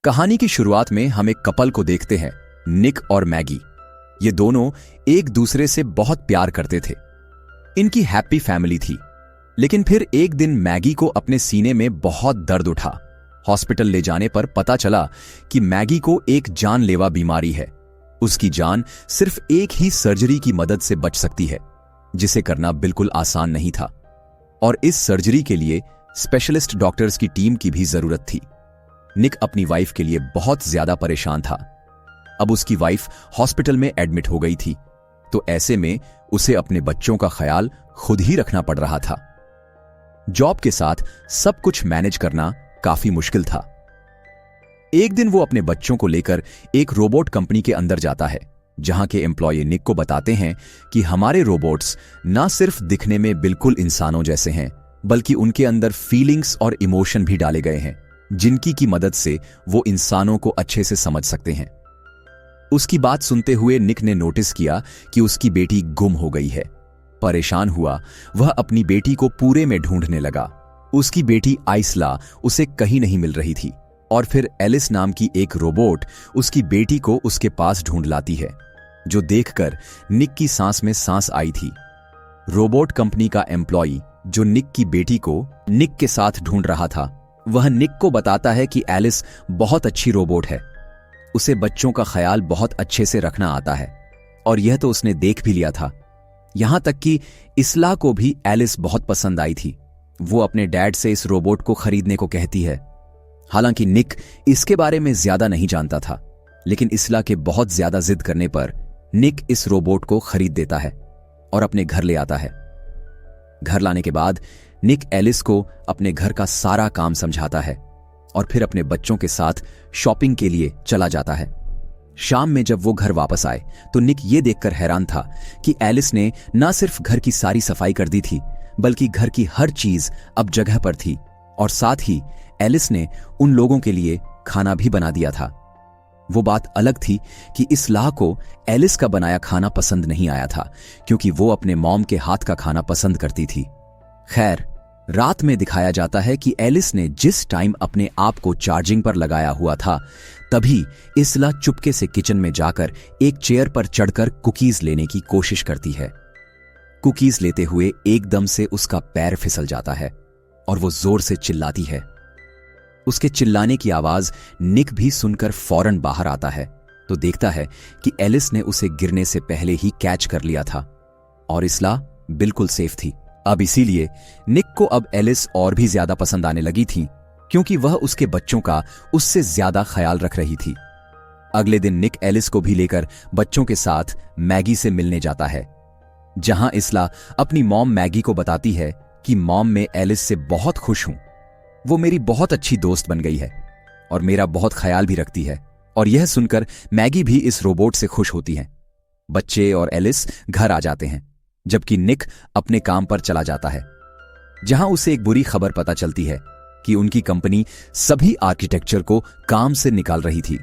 कहानी की शुरुआत में हम एक कपल को देखते हैं, निक और मैगी। ये दोनों एक दूसरे से बहुत प्यार करते थे। इनकी हैप्पी फैमिली थी। लेकिन फिर एक दिन मैगी को अपने सीने में बहुत दर्द उठा। हॉस्पिटल ले जाने पर पता चला कि मैगी को एक जानलेवा बीमारी है। उसकी जान सिर्फ एक ही सर्जरी की मदद से बच सकती है, जिसे करना बिल्कुल आसान नहीं था। और इस सर्जरी के लिए स्पेशलिस्ट डॉक्टर्स की टीम की भी जरूरत थी। निक अपनी वाइफ के लिए बहुत ज्यादा परेशान था। अब उसकी वाइफ हॉस्पिटल में एडमिट हो गई थी, तो ऐसे में उसे अपने बच्चों का ख्याल खुद ही रखना पड़ रहा था। जॉब के साथ सब कुछ मैनेज करना काफी मुश्किल था। एक दिन वो अपने बच्चों को लेकर एक रोबोट कंपनी के अंदर जाता है, जहां के एम्प्लॉय निक को बताते हैं कि हमारे रोबोट्स ना सिर्फ दिखने में बिल्कुल इंसानों जैसे हैं, बल्कि उनके अंदर फीलिंग्स और इमोशन भी डाले गए हैं, जिनकी की मदद से वो इंसानों को अच्छे से समझ सकते हैं। उसकी बात सुनते हुए निक ने नोटिस किया कि उसकी बेटी गुम हो गई है। परेशान हुआ वह अपनी बेटी को पूरे में ढूंढने लगा। उसकी बेटी आइसला उसे कहीं नहीं मिल रही थी, और फिर एलिस नाम की एक रोबोट उसकी बेटी को उसके पास ढूंढ लाती है, जो देखकर निक की सांस में सांस आई थी। रोबोट कंपनी का एम्प्लॉई जो निक की बेटी को निक के साथ ढूंढ रहा था, वह निक को बताता है कि एलिस बहुत अच्छी रोबोट है। उसे बच्चों का ख्याल बहुत अच्छे से रखना आता है, और यह तो उसने देख भी लिया था। यहां तक कि इसला को भी एलिस बहुत पसंद आई थी। वो अपने डैड से इस रोबोट को खरीदने को कहती है। हालांकि निक इसके बारे में ज्यादा नहीं जानता था, लेकिन इसला के बहुत ज्यादा जिद करने पर निक इस रोबोट को खरीद देता है और अपने घर ले आता है। घर लाने के बाद निक एलिस को अपने घर का सारा काम समझाता है और फिर अपने बच्चों के साथ शॉपिंग के लिए चला जाता है। शाम में जब वो घर वापस आए तो निक ये देखकर हैरान था कि एलिस ने न सिर्फ घर की सारी सफाई कर दी थी, बल्कि घर की हर चीज अब जगह पर थी, और साथ ही एलिस ने उन लोगों के लिए खाना भी बना दिया था। वो बात अलग थी कि इसलाह को एलिस का बनाया खाना पसंद नहीं आया था, क्योंकि वो अपने मॉम के हाथ का खाना पसंद करती थी। खैर, रात में दिखाया जाता है कि एलिस ने जिस टाइम अपने आप को चार्जिंग पर लगाया हुआ था, तभी इसला चुपके से किचन में जाकर एक चेयर पर चढ़कर कुकीज लेने की कोशिश करती है। कुकीज लेते हुए एकदम से उसका पैर फिसल जाता है और वो जोर से चिल्लाती है। उसके चिल्लाने की आवाज निक भी सुनकर फौरन बाहर आता है, तो देखता है कि एलिस ने उसे गिरने से पहले ही कैच कर लिया था और इसला बिल्कुल सेफ थी। अब इसीलिए निक को अब एलिस और भी ज्यादा पसंद आने लगी थी, क्योंकि वह उसके बच्चों का उससे ज्यादा ख्याल रख रही थी। अगले दिन निक एलिस को भी लेकर बच्चों के साथ मैगी से मिलने जाता है, जहां इसला अपनी मॉम मैगी को बताती है कि मॉम, मैं एलिस से बहुत खुश हूं। वो मेरी बहुत अच्छी दोस्त बन गई है और मेरा बहुत ख्याल भी रखती है। और यह सुनकर मैगी भी इस रोबोट से खुश होती है। बच्चे और एलिस घर आ जाते हैं, जबकि निक अपने काम पर चला जाता है, जहां उसे एक बुरी खबर पता चलती है कि उनकी कंपनी सभी आर्किटेक्चर को काम से निकाल रही थी,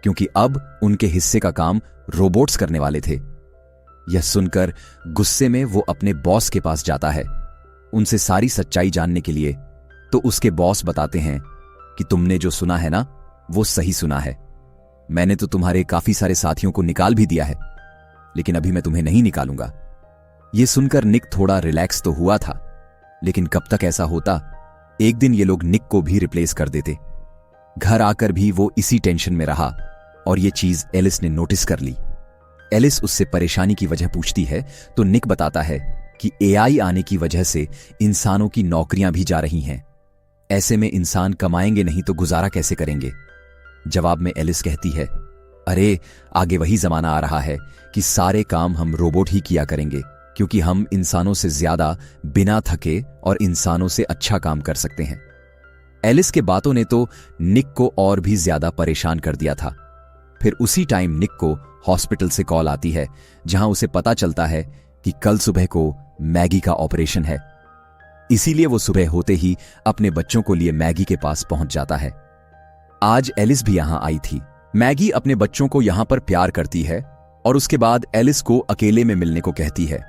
क्योंकि अब उनके हिस्से का काम रोबोट्स करने वाले थे। यह सुनकर गुस्से में वो अपने बॉस के पास जाता है, उनसे सारी सच्चाई जानने के लिए। तो उसके बॉस बताते हैं कि तुमने जो सुना है ना, वो सही सुना है। मैंने तो तुम्हारे काफी सारे साथियों को निकाल भी दिया है, लेकिन अभी मैं तुम्हें नहीं निकालूंगा। यह सुनकर निक थोड़ा रिलैक्स तो हुआ था, लेकिन कब तक ऐसा होता। एक दिन ये लोग निक को भी रिप्लेस कर देते। घर आकर भी वो इसी टेंशन में रहा, और ये चीज एलिस ने नोटिस कर ली। एलिस उससे परेशानी की वजह पूछती है, तो निक बताता है कि एआई आने की वजह से इंसानों की नौकरियां भी जा रही हैं। ऐसे में इंसान कमाएंगे नहीं तो गुजारा कैसे करेंगे। जवाब में एलिस कहती है, अरे आगे वही जमाना आ रहा है कि सारे काम हम रोबोट ही किया करेंगे, क्योंकि हम इंसानों से ज्यादा बिना थके और इंसानों से अच्छा काम कर सकते हैं। एलिस के बातों ने तो निक को और भी ज्यादा परेशान कर दिया था। फिर उसी टाइम निक को हॉस्पिटल से कॉल आती है, जहां उसे पता चलता है कि कल सुबह को मैगी का ऑपरेशन है। इसीलिए वो सुबह होते ही अपने बच्चों को लिए मैगी के पास पहुंच जाता है। आज एलिस भी यहां आई थी। मैगी अपने बच्चों को यहां पर प्यार करती है और उसके बाद एलिस को अकेले में मिलने को कहती है।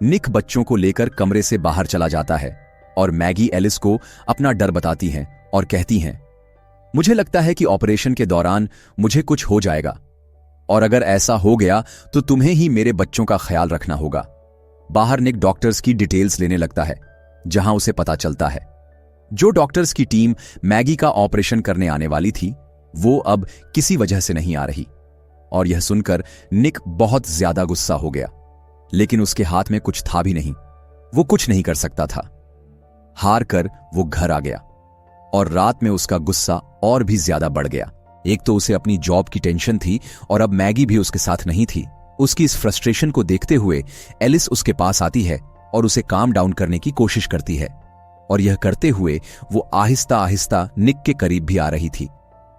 निक बच्चों को लेकर कमरे से बाहर चला जाता है और मैगी एलिस को अपना डर बताती हैं और कहती हैं, मुझे लगता है कि ऑपरेशन के दौरान मुझे कुछ हो जाएगा, और अगर ऐसा हो गया तो तुम्हें ही मेरे बच्चों का ख्याल रखना होगा। बाहर निक डॉक्टर्स की डिटेल्स लेने लगता है, जहां उसे पता चलता है जो डॉक्टर्स की टीम मैगी का ऑपरेशन करने आने वाली थी वो अब किसी वजह से नहीं आ रही। और यह सुनकर निक बहुत ज्यादा गुस्सा हो गया, लेकिन उसके हाथ में कुछ था भी नहीं, वो कुछ नहीं कर सकता था। हार कर वो घर आ गया और रात में उसका गुस्सा और भी ज्यादा बढ़ गया। एक तो उसे अपनी जॉब की टेंशन थी और अब मैगी भी उसके साथ नहीं थी। उसकी इस फ्रस्ट्रेशन को देखते हुए एलिस उसके पास आती है और उसे काम डाउन करने की कोशिश करती है, और यह करते हुए वो आहिस्ता आहिस्ता निक के करीब भी आ रही थी।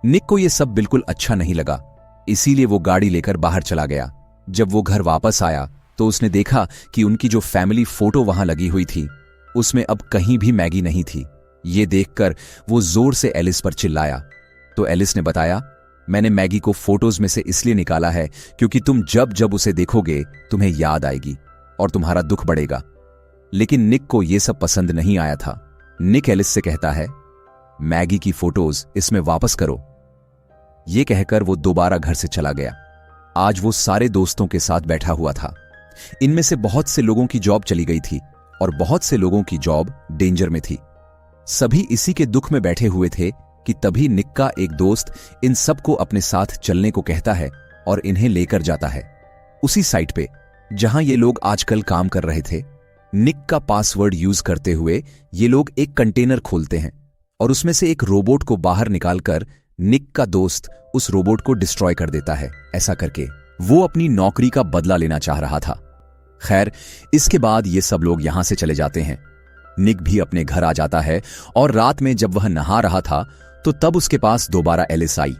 निक को यह सब बिल्कुल अच्छा नहीं लगा, इसीलिए वो गाड़ी लेकर बाहर चला गया। जब वो घर वापस आया तो उसने देखा कि उनकी जो फैमिली फोटो वहां लगी हुई थी उसमें अब कहीं भी मैगी नहीं थी। ये देखकर वो जोर से एलिस पर चिल्लाया, तो एलिस ने बताया, मैंने मैगी को फोटोज में से इसलिए निकाला है क्योंकि तुम जब जब उसे देखोगे तुम्हें याद आएगी और तुम्हारा दुख बढ़ेगा। लेकिन निक को यह सब पसंद नहीं आया था। निक एलिस से कहता है, मैगी की फोटोज इसमें वापस करो। यह कहकर वो दोबारा घर से चला गया। आज वो सारे दोस्तों के साथ बैठा हुआ था। इनमें से बहुत से लोगों की जॉब चली गई थी और बहुत से लोगों की जॉब डेंजर में थी। सभी इसी के दुख में बैठे हुए थे कि तभी निक का एक दोस्त इन सबको अपने साथ चलने को कहता है और इन्हें लेकर जाता है उसी साइट पे जहां ये लोग आजकल काम कर रहे थे। निक का पासवर्ड यूज करते हुए ये लोग एक कंटेनर खोलते हैं और उसमें से एक रोबोट को बाहर निकालकर निक का दोस्त उस रोबोट को डिस्ट्रॉय कर देता है। ऐसा करके वो अपनी नौकरी का बदला लेना चाह रहा था। खैर, इसके बाद ये सब लोग यहां से चले जाते हैं। निक भी अपने घर आ जाता है और रात में जब वह नहा रहा था तो तब उसके पास दोबारा एलिस आई।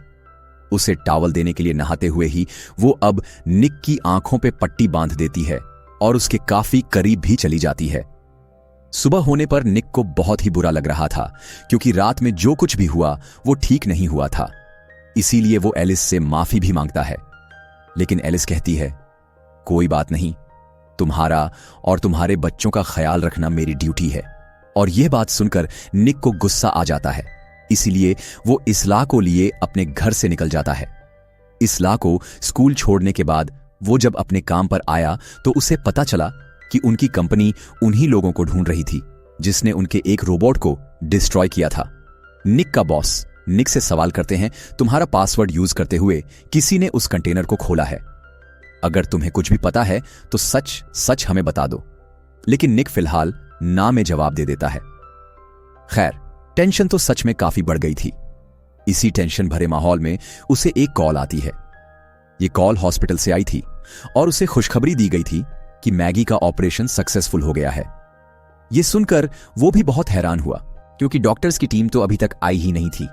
उसे टॉवल देने के लिए नहाते हुए ही वो अब निक की आंखों पे पट्टी बांध देती है और उसके काफी करीब भी चली जाती है। सुबह होने पर निक को बहुत ही बुरा लग रहा था क्योंकि रात में जो कुछ भी हुआ वो ठीक नहीं हुआ था। इसीलिए वो एलिस से माफी भी मांगता है, लेकिन एलिस कहती है, कोई बात नहीं, तुम्हारा और तुम्हारे बच्चों का ख्याल रखना मेरी ड्यूटी है। और यह बात सुनकर निक को गुस्सा आ जाता है, इसीलिए वो इसला को लिए अपने घर से निकल जाता है। इसला को स्कूल छोड़ने के बाद वो जब अपने काम पर आया तो उसे पता चला कि उनकी कंपनी उन्हीं लोगों को ढूंढ रही थी जिसने उनके एक रोबोट को डिस्ट्रॉय किया था। निक का बॉस निक से सवाल करते हैं, तुम्हारा पासवर्ड यूज करते हुए किसी ने उस कंटेनर को खोला है। अगर तुम्हें कुछ भी पता है तो सच सच हमें बता दो। लेकिन निक फिलहाल ना में जवाब दे देता है। खैर, टेंशन तो सच में काफी बढ़ गई थी। इसी टेंशन भरे माहौल में उसे एक कॉल आती है। यह कॉल हॉस्पिटल से आई थी और उसे खुशखबरी दी गई थी कि मैगी का ऑपरेशन सक्सेसफुल हो गया है। यह सुनकर वो भी बहुत हैरान हुआ क्योंकि डॉक्टर्स की टीम तो अभी तक आई ही नहीं थी।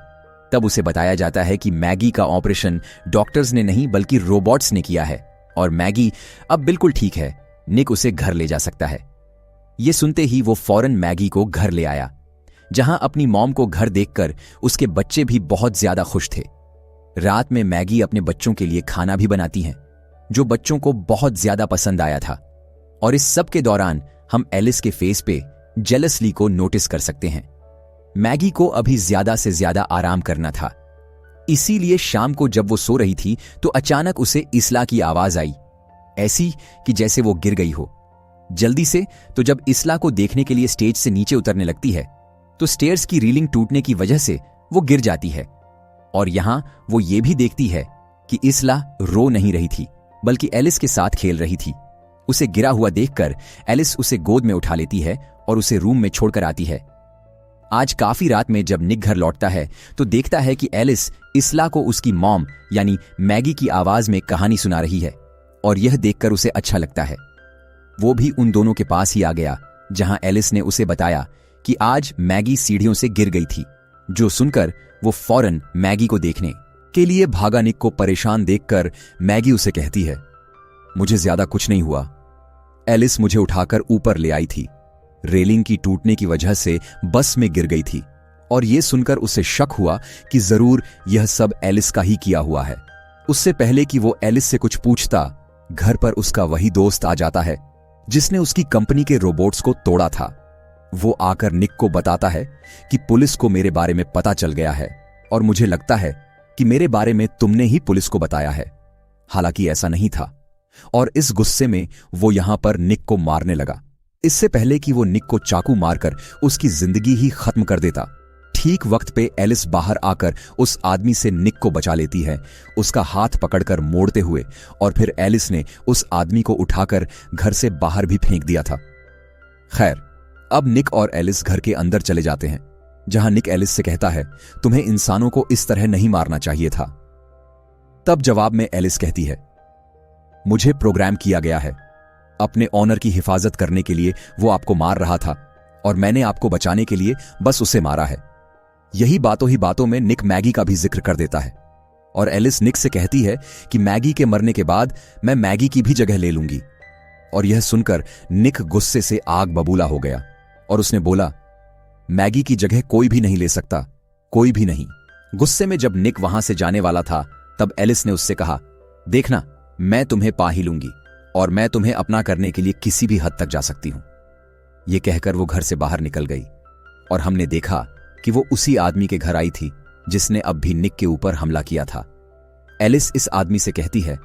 तब उसे बताया जाता है कि मैगी का ऑपरेशन डॉक्टर्स ने नहीं बल्कि रोबोट्स ने किया है और मैगी अब बिल्कुल ठीक है। निक उसे घर ले जा सकता है। यह सुनते ही वो फौरन मैगी को घर ले आया, जहां अपनी मॉम को घर देखकर उसके बच्चे भी बहुत ज्यादा खुश थे। रात में मैगी अपने बच्चों के लिए खाना भी बनाती हैं, जो बच्चों को बहुत ज्यादा पसंद आया था। और इस सब के दौरान हम एलिस के फेस पे जेलसली को नोटिस कर सकते हैं। मैगी को अभी ज्यादा से ज्यादा आराम करना था, इसीलिए शाम को जब वो सो रही थी तो अचानक उसे इसला की आवाज आई, ऐसी कि जैसे वो गिर गई हो। जल्दी से तो जब इसला को देखने के लिए स्टेज से नीचे उतरने लगती है तो स्टेयर्स की रीलिंग टूटने की वजह से वो गिर जाती है। और यहां वो ये भी देखती है कि इसला रो नहीं रही थी बल्कि एलिस के साथ खेल रही थी। उसे गिरा हुआ देखकर एलिस उसे गोद में उठा लेती है और उसे रूम में छोड़कर आती है। आज काफी रात में जब निक घर लौटता है तो देखता है कि एलिस इसला को उसकी मॉम यानी मैगी की आवाज में कहानी सुना रही है और यह देखकर उसे अच्छा लगता है। वो भी उन दोनों के पास ही आ गया जहां एलिस ने उसे बताया कि आज मैगी सीढ़ियों से गिर गई थी, जो सुनकर वो फौरन मैगी को देखने के लिए भागा। निक को परेशान देखकर मैगी उसे कहती है, मुझे ज्यादा कुछ नहीं हुआ, एलिस मुझे उठाकर ऊपर ले आई थी, रेलिंग की टूटने की वजह से बस में गिर गई थी। और यह सुनकर उसे शक हुआ कि जरूर यह सब एलिस का ही किया हुआ है। उससे पहले कि वो एलिस से कुछ पूछता, घर पर उसका वही दोस्त आ जाता है जिसने उसकी कंपनी के रोबोट्स को तोड़ा था। वो आकर निक को बताता है कि पुलिस को मेरे बारे में पता चल गया है और मुझे लगता है कि मेरे बारे में तुमने ही पुलिस को बताया है। हालांकि ऐसा नहीं था। और इस गुस्से में वो यहां पर निक को मारने लगा, इससे पहले कि वो निक को चाकू मारकर उसकी जिंदगी ही खत्म कर देता। ठीक वक्त पे एलिस बाहर आकर उस आदमी से निक को बचा लेती है, उसका हाथ पकड़कर मोड़ते हुए, और फिर एलिस ने उस आदमी को उठाकर घर से बाहर भी फेंक दिया था। खैर, अब निक और एलिस घर के अंदर चले जाते हैं, जहां निक एलिस से कहता है, तुम्हें इंसानों को इस तरह नहीं मारना चाहिए था। तब जवाब में एलिस कहती है, मुझे प्रोग्राम किया गया है, अपने ऑनर की हिफाजत करने के लिए वो आपको मार रहा था और मैंने आपको बचाने के लिए बस उसे मारा है। यही बातों ही बातों में निक मैगी का भी जिक्र कर देता है और एलिस निक से कहती है कि मैगी के मरने के बाद मैं मैगी की भी जगह ले लूंगी। और यह सुनकर निक गुस्से से आग बबूला हो गया और उसने बोला, मैगी की जगह कोई भी नहीं ले सकता, कोई भी नहीं। गुस्से में जब निक वहां से जाने वाला था तब एलिस ने उससे कहा, देखना, मैं तुम्हें पा ही लूंगी और मैं तुम्हें अपना करने के लिए किसी भी हद तक जा सकती हूं। यह कहकर वो घर से बाहर निकल गई और हमने देखा कि वो उसी आदमी के घर आई थी जिसने अब भी निक के ऊपर हमला किया था। एलिस इस आदमी से कहती है,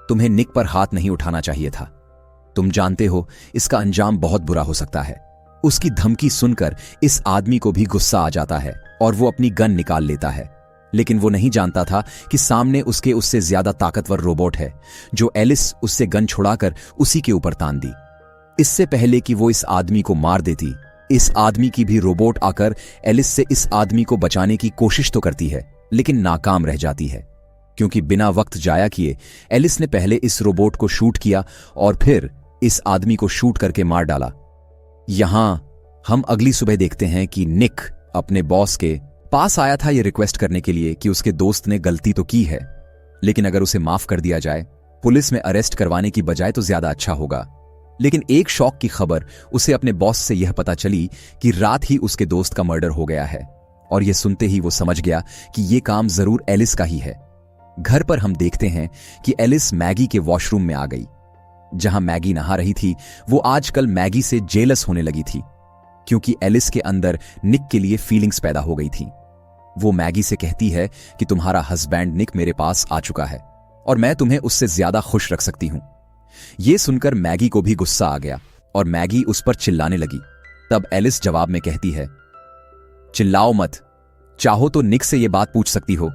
तुम्हें निक पर हाथ नहीं उठाना चाहिए था, तुम जानते हो इसका अंजाम बहुत बुरा हो सकता है। उसकी धमकी सुनकर इस आदमी को भी गुस्सा आ जाता है और वो अपनी गन निकाल लेता है, लेकिन वो नहीं जानता था कि सामने उससे ज्यादा ताकतवर रोबोट है, जो एलिस उससे गन छुड़ाकर उसी के ऊपर तान दी। इससे पहले कि वो इस आदमी को मार देती, इस आदमी की भी रोबोट आकर एलिस से इस आदमी को बचाने की कोशिश तो करती है, लेकिन नाकाम रह जाती है, क्योंकि बिना वक्त जाया किए एलिस ने पहले इस रोबोट को शूट किया और फिर इस आदमी को शूट करके मार डाला। यहां हम अगली सुबह देखते हैं कि निक अपने बॉस के पास आया था ये रिक्वेस्ट करने के लिए कि उसके दोस्त ने गलती तो की है, लेकिन अगर उसे माफ कर दिया जाए, पुलिस में अरेस्ट करवाने की बजाय तो ज्यादा अच्छा होगा। लेकिन एक शॉक की खबर उसे अपने बॉस से यह पता चली कि रात ही उसके दोस्त का मर्डर हो गया है, और यह सुनते ही वो समझ गया कि यह काम जरूर एलिस का ही है। घर पर हम देखते हैं कि एलिस मैगी के वॉशरूम में आ गई। जहां मैगी नहा रही थी, वो आजकल मैगी से जेलस होने लगी थी, क्योंकि एलिस के अंदर निक के लिए फीलिंग्स पैदा हो गई थी। वो मैगी से कहती है कि तुम्हारा हस्बैंड निक मेरे पास आ चुका है और मैं तुम्हें उससे ज्यादा खुश रख सकती हूं। यह सुनकर मैगी को भी गुस्सा आ गया और मैगी उस पर चिल्लाने लगी। तब एलिस जवाब में कहती है, चिल्लाओ मत, चाहो तो निक से यह बात पूछ सकती हो।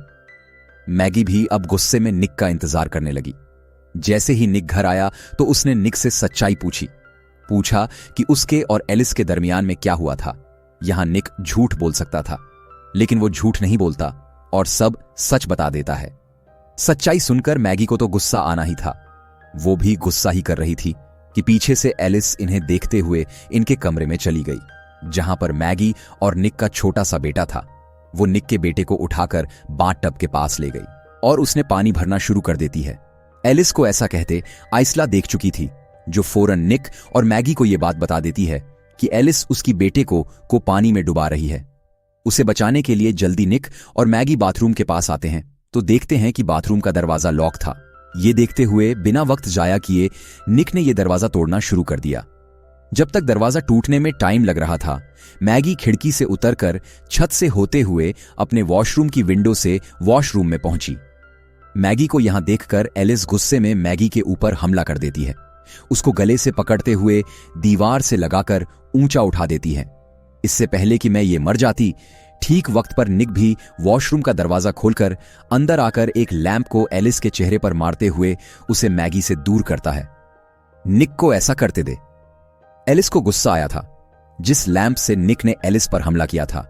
मैगी भी अब गुस्से में निक का इंतजार करने लगी। जैसे ही निक घर आया तो उसने निक से सच्चाई पूछा कि उसके और एलिस के दरमियान में क्या हुआ था। यहां निक झूठ बोल सकता था, लेकिन वो झूठ नहीं बोलता और सब सच बता देता है। सच्चाई सुनकर मैगी को तो गुस्सा आना ही था। वो भी गुस्सा ही कर रही थी कि पीछे से एलिस इन्हें देखते हुए इनके कमरे में चली गई, जहां पर मैगी और निक का छोटा सा बेटा था। वो निक के बेटे को उठाकर बाथ टब के पास ले गई और उसने पानी भरना शुरू कर देती है। एलिस को ऐसा कहते आइसला देख चुकी थी, जो फौरन निक और मैगी को यह बात बता देती है कि एलिस उसकी बेटे को पानी में डुबा रही है। उसे बचाने के लिए जल्दी निक और मैगी बाथरूम के पास आते हैं तो देखते हैं कि बाथरूम का दरवाजा लॉक था। ये देखते हुए बिना वक्त जाया किए निक ने यह दरवाजा तोड़ना शुरू कर दिया। जब तक दरवाजा टूटने में टाइम लग रहा था, मैगी खिड़की से उतरकर छत से होते हुए अपने वॉशरूम की विंडो से वॉशरूम में पहुंची। मैगी को यहां देखकर एलिस गुस्से में मैगी के ऊपर हमला कर देती है। उसको गले से पकड़ते हुए दीवार से लगाकर ऊंचा उठा देती है। इससे पहले कि मैं ये मर जाती, ठीक वक्त पर निक भी वॉशरूम का दरवाजा खोलकर अंदर आकर एक लैंप को एलिस के चेहरे पर मारते हुए उसे मैगी से दूर करता है। निक को ऐसा करते दे। एलिस को गुस्सा आया था जिस लैंप से निक ने एलिस पर हमला किया था।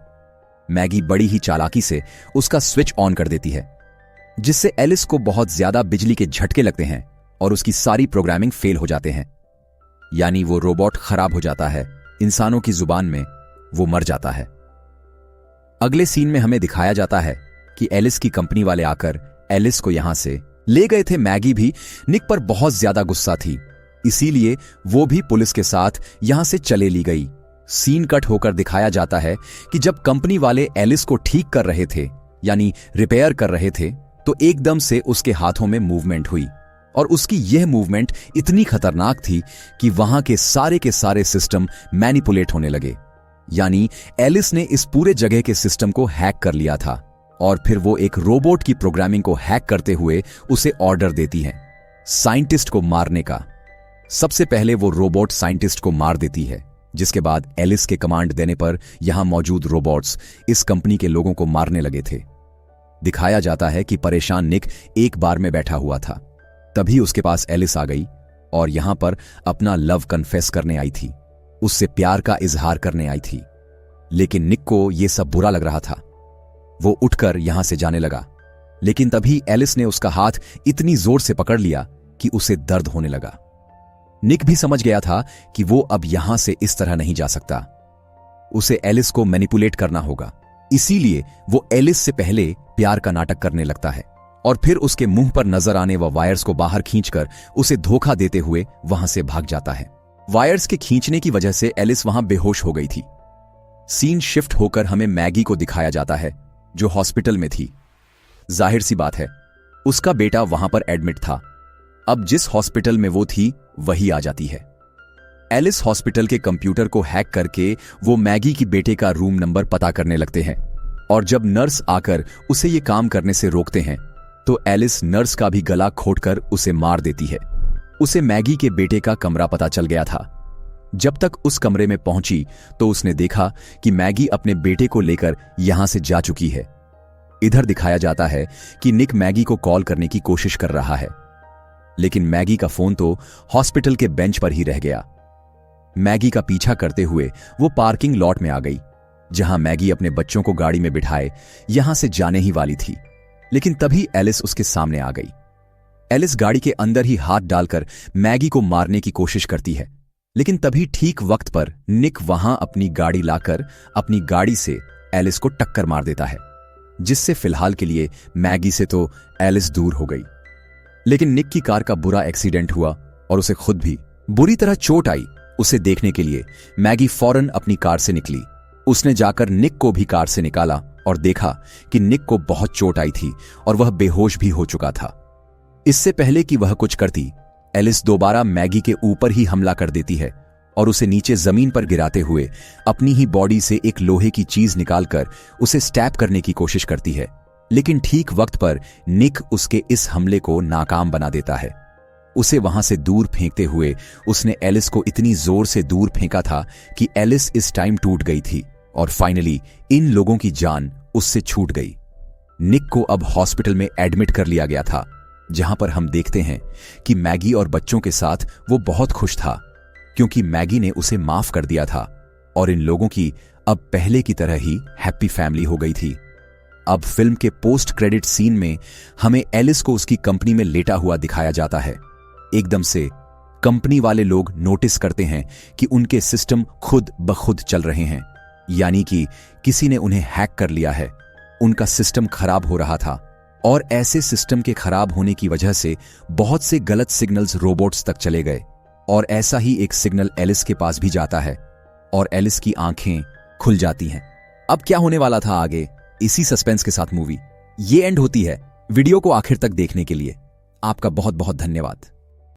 मैगी बड़ी ही चालाकी से उसका स्विच ऑन कर देती है, जिससे एलिस को बहुत ज्यादा बिजली के झटके लगते हैं और उसकी सारी प्रोग्रामिंग फेल हो जाते हैं। यानी वो रोबोट खराब हो जाता है, इंसानों की जुबान में वो मर जाता है। अगले सीन में हमें दिखाया जाता है कि एलिस की कंपनी वाले आकर एलिस को यहां से ले गए थे। मैगी भी निक पर बहुत ज्यादा गुस्सा थी, इसीलिए वो भी पुलिस के साथ यहां से चले ली गई। सीन कट होकर दिखाया जाता है कि जब कंपनी वाले एलिस को ठीक कर रहे थे, यानी रिपेयर कर रहे थे, तो एकदम से उसके हाथों में मूवमेंट हुई और उसकी यह मूवमेंट इतनी खतरनाक थी कि वहां के सारे सिस्टम मैनिपुलेट होने लगे। यानी एलिस ने इस पूरे जगह के सिस्टम को हैक कर लिया था और फिर वो एक रोबोट की प्रोग्रामिंग को हैक करते हुए उसे ऑर्डर देती हैं साइंटिस्ट को मारने का। सबसे पहले वो रोबोट साइंटिस्ट को मार देती है, जिसके बाद एलिस के कमांड देने पर यहां मौजूद रोबोट्स इस कंपनी के लोगों को मारने लगे थे। दिखाया जाता है कि परेशान निक एक बार में बैठा हुआ था, तभी उसके पास एलिस आ गई और यहां पर अपना लव कन्फेस करने आई थी, उससे प्यार का इजहार करने आई थी। लेकिन निक को यह सब बुरा लग रहा था। वो उठकर यहां से जाने लगा, लेकिन तभी एलिस ने उसका हाथ इतनी जोर से पकड़ लिया कि उसे दर्द होने लगा। निक भी समझ गया था कि वो अब यहां से इस तरह नहीं जा सकता। उसे एलिस को मैनिपुलेट करना होगा, इसीलिए वो एलिस से पहले प्यार का नाटक करने लगता है और फिर उसके मुंह पर नजर आने व वायर्स को बाहर खींचकर उसे धोखा देते हुए वहां से भाग जाता है। वायर्स के खींचने की वजह से एलिस वहां बेहोश हो गई थी। सीन शिफ्ट होकर हमें मैगी को दिखाया जाता है, जो हॉस्पिटल में थी। जाहिर सी बात है, उसका बेटा वहां पर एडमिट था। अब जिस हॉस्पिटल में वो थी वही आ जाती है। एलिस हॉस्पिटल के कंप्यूटर को हैक करके वो मैगी की बेटे का रूम नंबर पता करने लगते हैं और जब नर्स आकर उसे ये काम करने से रोकते हैं तो एलिस नर्स का भी गला घोंटकर उसे मार देती है। उसे मैगी के बेटे का कमरा पता चल गया था। जब तक उस कमरे में पहुंची तो उसने देखा कि मैगी अपने बेटे को लेकर यहां से जा चुकी है। इधर दिखाया जाता है कि निक मैगी को कॉल करने की कोशिश कर रहा है, लेकिन मैगी का फोन तो हॉस्पिटल के बेंच पर ही रह गया। मैगी का पीछा करते हुए वो पार्किंग लॉट में आ गई, जहां मैगी अपने बच्चों को गाड़ी में बिठाए यहां से जाने ही वाली थी। लेकिन तभी एलिस उसके सामने आ गई। एलिस गाड़ी के अंदर ही हाथ डालकर मैगी को मारने की कोशिश करती है, लेकिन तभी ठीक वक्त पर निक वहां अपनी गाड़ी लाकर अपनी गाड़ी से एलिस को टक्कर मार देता है, जिससे फिलहाल के लिए मैगी से तो एलिस दूर हो गई। लेकिन निक की कार का बुरा एक्सीडेंट हुआ और उसे खुद भी बुरी तरह चोट आई। उसे देखने के लिए मैगी फौरन अपनी कार से निकली। उसने जाकर निक को भी कार से निकाला और देखा कि निक को बहुत चोट आई थी और वह बेहोश भी हो चुका था। इससे पहले कि वह कुछ करती, एलिस दोबारा मैगी के ऊपर ही हमला कर देती है और उसे नीचे जमीन पर गिराते हुए अपनी ही बॉडी से एक लोहे की चीज निकालकर उसे स्टैब करने की कोशिश करती है। लेकिन ठीक वक्त पर निक उसके इस हमले को नाकाम बना देता है। उसे वहां से दूर फेंकते हुए उसने एलिस को इतनी जोर से दूर फेंका था कि एलिस इस टाइम टूट गई थी और फाइनली इन लोगों की जान उससे छूट गई। निक को अब हॉस्पिटल में एडमिट कर लिया गया था, जहां पर हम देखते हैं कि मैगी और बच्चों के साथ वो बहुत खुश था, क्योंकि मैगी ने उसे माफ कर दिया था और इन लोगों की अब पहले की तरह ही हैप्पी फैमिली हो गई थी। अब फिल्म के पोस्ट क्रेडिट सीन में हमें एलिस को उसकी कंपनी में लेटा हुआ दिखाया जाता है। एकदम से कंपनी वाले लोग नोटिस करते हैं कि उनके सिस्टम खुद ब खुद चल रहे हैं, यानी कि किसी ने उन्हें हैक कर लिया है। उनका सिस्टम खराब हो रहा था और ऐसे सिस्टम के खराब होने की वजह से बहुत से गलत सिग्नल्स रोबोट्स तक चले गए और ऐसा ही एक सिग्नल एलिस के पास भी जाता है और एलिस की आंखें खुल जाती हैं। अब क्या होने वाला था आगे, इसी सस्पेंस के साथ मूवी ये एंड होती है। वीडियो को आखिर तक देखने के लिए आपका बहुत बहुत धन्यवाद।